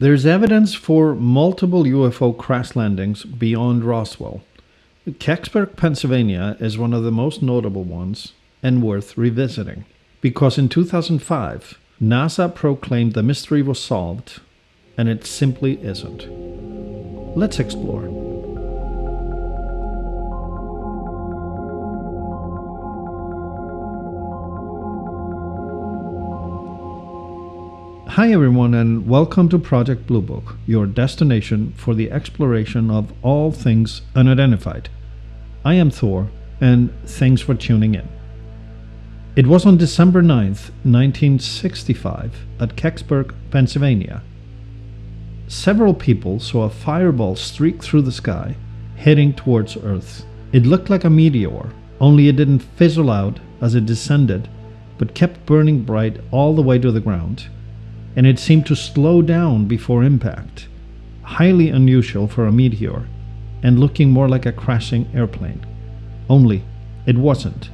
There's evidence for multiple UFO crash landings beyond Roswell. Kecksburg, Pennsylvania is one of the most notable ones and worth revisiting, because in 2005, NASA proclaimed the mystery was solved, and it simply isn't. Let's explore. Hi everyone, and welcome to Project Bluebook, your destination for the exploration of all things unidentified. I am Thor, and thanks for tuning in. It was on December 9th, 1965, at Kecksburg, Pennsylvania. Several people saw a fireball streak through the sky, heading towards Earth. It looked like a meteor, only it didn't fizzle out as it descended, but kept burning bright all the way to the ground. And it seemed to slow down before impact. Highly unusual for a meteor, and looking more like a crashing airplane. Only, it wasn't.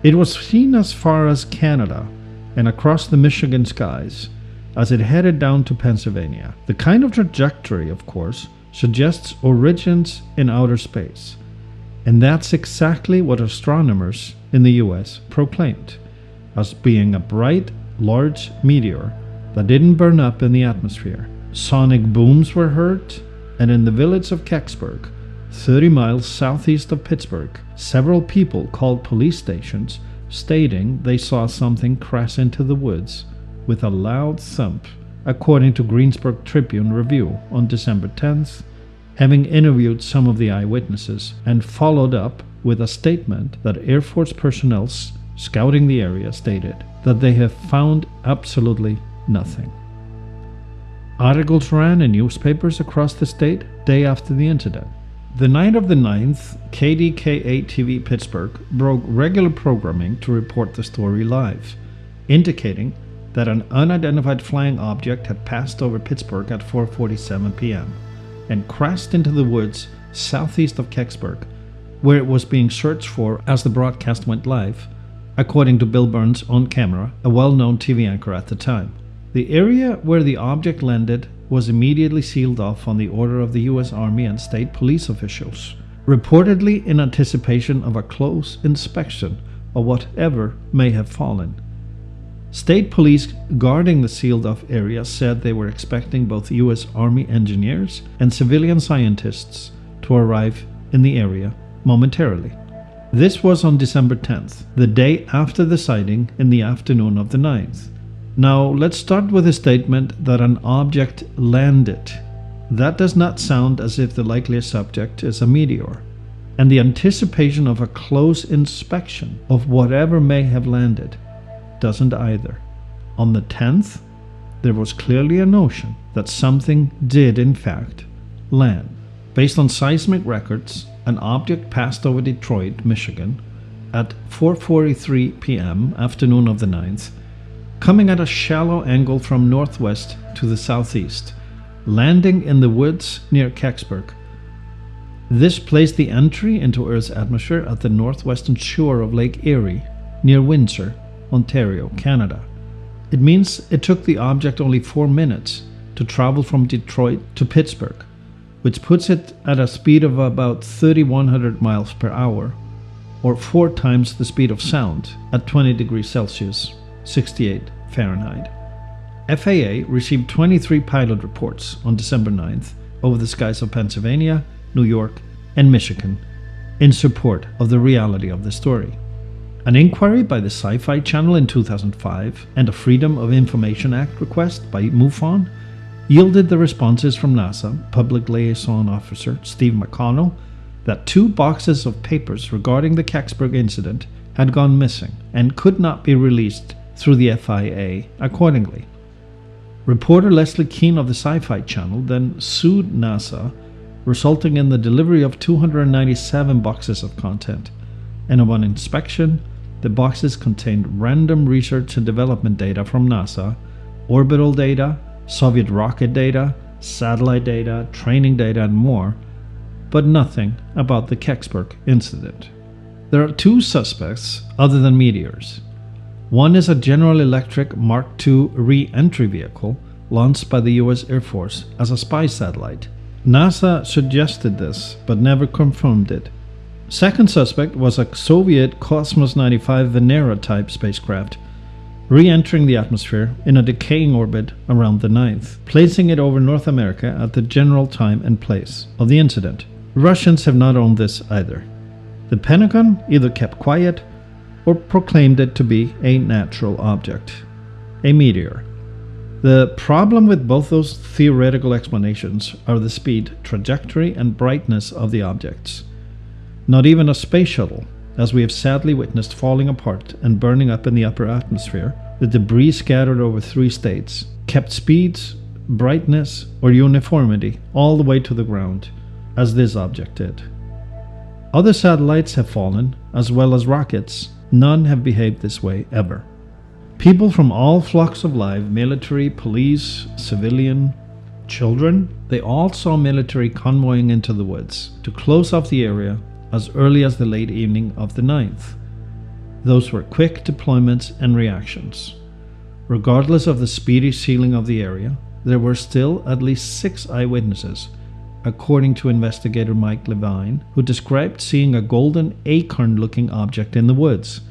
It was seen as far as Canada and across the Michigan skies as it headed down to Pennsylvania. The kind of trajectory, of course, suggests origins in outer space. And that's exactly what astronomers in the US proclaimed, as being a bright, large meteor that didn't burn up in the atmosphere. Sonic booms were heard, and in the village of Kecksburg, 30 miles southeast of Pittsburgh, several people called police stations stating they saw something crash into the woods with a loud thump, according to Greensburg Tribune Review on December 10th, having interviewed some of the eyewitnesses and followed up with a statement that Air Force personnel scouting the area stated that they have found absolutely nothing. Articles ran in newspapers across the state day after the incident. The night of the 9th, KDKA-TV Pittsburgh broke regular programming to report the story live, indicating that an unidentified flying object had passed over Pittsburgh at 4:47 p.m. and crashed into the woods southeast of Kecksburg, where it was being searched for as the broadcast went live, according to Bill Burns on camera, a well-known TV anchor at the time. The area where the object landed was immediately sealed off on the order of the U.S. Army and state police officials, reportedly in anticipation of a close inspection of whatever may have fallen. State police guarding the sealed-off area said they were expecting both U.S. Army engineers and civilian scientists to arrive in the area momentarily. This was on December 10th, the day after the sighting in the afternoon of the 9th. Now, let's start with a statement that an object landed. That does not sound as if the likeliest subject is a meteor, and the anticipation of a close inspection of whatever may have landed doesn't either. On the 10th, there was clearly a notion that something did in fact land. Based on seismic records, an object passed over Detroit, Michigan at 4:43 p.m. afternoon of the 9th, coming at a shallow angle from northwest to the southeast, landing in the woods near Kecksburg. This placed the entry into Earth's atmosphere at the northwestern shore of Lake Erie, near Windsor, Ontario, Canada. It means it took the object only 4 minutes to travel from Detroit to Pittsburgh, which puts it at a speed of about 3,100 miles per hour, or 4 times the speed of sound at 20 degrees Celsius, 68 Fahrenheit. FAA received 23 pilot reports on December 9th over the skies of Pennsylvania, New York, and Michigan in support of the reality of the story. An inquiry by the Sci-Fi Channel in 2005 and a Freedom of Information Act request by MUFON yielded the responses from NASA Public Liaison Officer Steve McConnell that 2 boxes of papers regarding the Kecksburg incident had gone missing and could not be released through the FIA accordingly. Reporter Leslie Keane of the Sci-Fi Channel then sued NASA, resulting in the delivery of 297 boxes of content, and upon inspection, the boxes contained random research and development data from NASA, orbital data, Soviet rocket data, satellite data, training data, and more, but nothing about the Kecksburg incident. There are 2 suspects other than meteors. One is a General Electric Mark II re-entry vehicle launched by the US Air Force as a spy satellite. NASA suggested this, but never confirmed it. Second suspect was a Soviet Cosmos 95 Venera-type spacecraft, re-entering the atmosphere in a decaying orbit around the 9th, placing it over North America at the general time and place of the incident. Russians have not owned this either. The Pentagon either kept quiet or proclaimed it to be a natural object, a meteor. The problem with both those theoretical explanations are the speed, trajectory, and brightness of the objects. Not even a space shuttle, as we have sadly witnessed falling apart and burning up in the upper atmosphere, with debris scattered over 3 states, kept speeds, brightness, or uniformity all the way to the ground, as this object did. Other satellites have fallen, as well as rockets. None have behaved this way ever. People from all flocks of life, military, police, civilian, children, they all saw military convoying into the woods to close off the area as early as the late evening of the 9th. Those were quick deployments and reactions. Regardless of the speedy sealing of the area, there were still at least 6 eyewitnesses, according to investigator Mike Levine, who described seeing a golden acorn-looking object in the woods,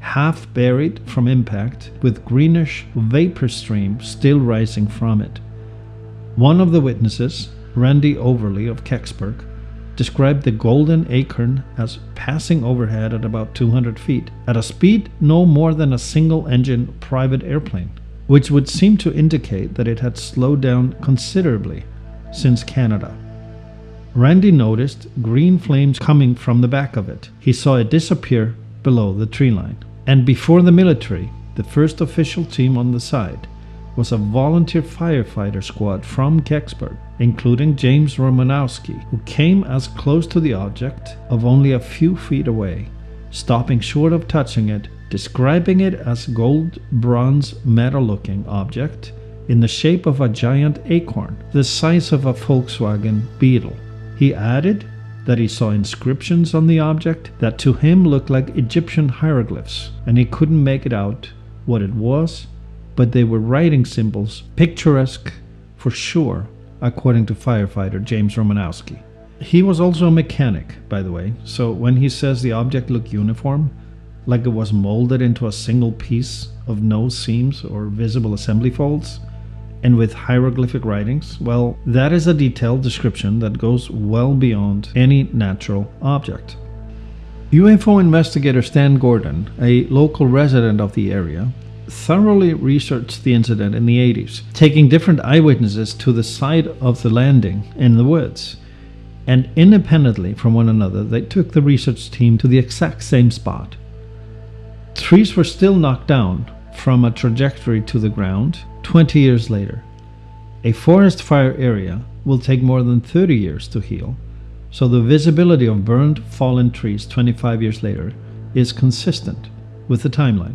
half buried from impact, with greenish vapor stream still rising from it. One of the witnesses, Randy Overly of Kecksburg, described the golden acorn as passing overhead at about 200 feet, at a speed no more than a single-engine private airplane, which would seem to indicate that it had slowed down considerably since Canada. Randy noticed green flames coming from the back of it. He saw it disappear below the tree line. And before the military, the first official team on the site was a volunteer firefighter squad from Kecksburg, including James Romanowski, who came as close to the object of only a few feet away, stopping short of touching it, describing it as gold bronze metal-looking object in the shape of a giant acorn, the size of a Volkswagen Beetle. He added that he saw inscriptions on the object that to him looked like Egyptian hieroglyphs, and he couldn't make it out what it was, but they were writing symbols, picturesque for sure, according to firefighter James Romanowski. He was also a mechanic, by the way, so when he says the object looked uniform, like it was molded into a single piece of no seams or visible assembly folds, and with hieroglyphic writings, well, that is a detailed description that goes well beyond any natural object. UFO investigator Stan Gordon, a local resident of the area, thoroughly researched the incident in the 80s, taking different eyewitnesses to the site of the landing in the woods. And independently from one another, they took the research team to the exact same spot. Trees were still knocked down from a trajectory to the ground 20 years later. A forest fire area will take more than 30 years to heal, so the visibility of burned, fallen trees 25 years later is consistent with the timeline.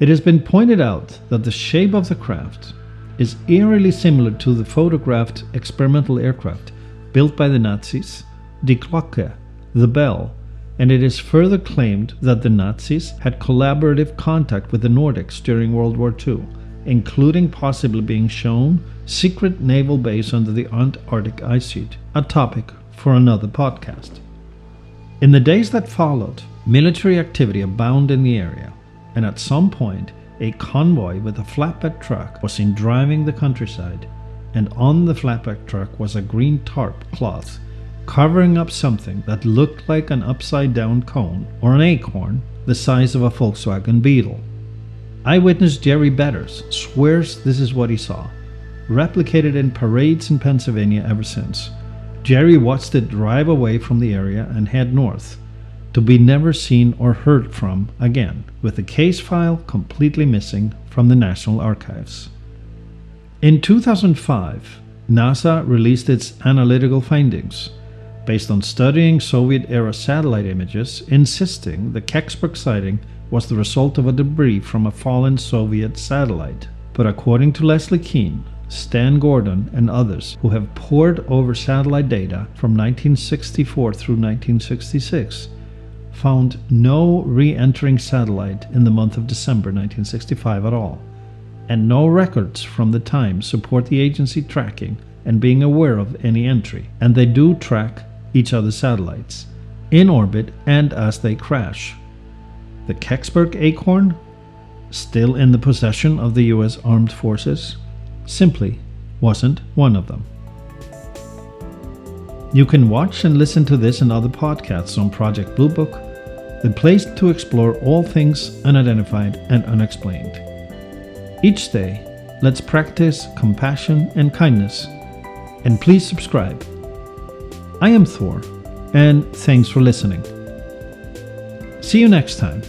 It has been pointed out that the shape of the craft is eerily similar to the photographed experimental aircraft built by the Nazis, Die Glocke, the bell, and it is further claimed that the Nazis had collaborative contact with the Nordics during World War II, including possibly being shown secret naval base under the Antarctic ice sheet, a topic for another podcast. In the days that followed, military activity abounded in the area, and at some point a convoy with a flatbed truck was seen driving the countryside, and on the flatbed truck was a green tarp cloth covering up something that looked like an upside-down cone or an acorn the size of a Volkswagen Beetle. Eyewitness Jerry Betters swears this is what he saw, replicated in parades in Pennsylvania ever since. Jerry watched it drive away from the area and head north, to be never seen or heard from again, with the case file completely missing from the National Archives. In 2005, NASA released its analytical findings, based on studying Soviet-era satellite images, insisting the Kecksburg sighting was the result of a debris from a fallen Soviet satellite. But according to Leslie Kean, Stan Gordon, and others who have pored over satellite data from 1964 through 1966, found no re-entering satellite in the month of December 1965 at all. and no records from the time support the agency tracking and being aware of any entry. And they do track each other's satellites in orbit and as they crash. The Kecksburg acorn, still in the possession of the US Armed Forces, simply wasn't one of them. You can watch and listen to this and other podcasts on Project Bluebook, the place to explore all things unidentified and unexplained. Each day, let's practice compassion and kindness, and please subscribe. I am Thor, and thanks for listening. See you next time.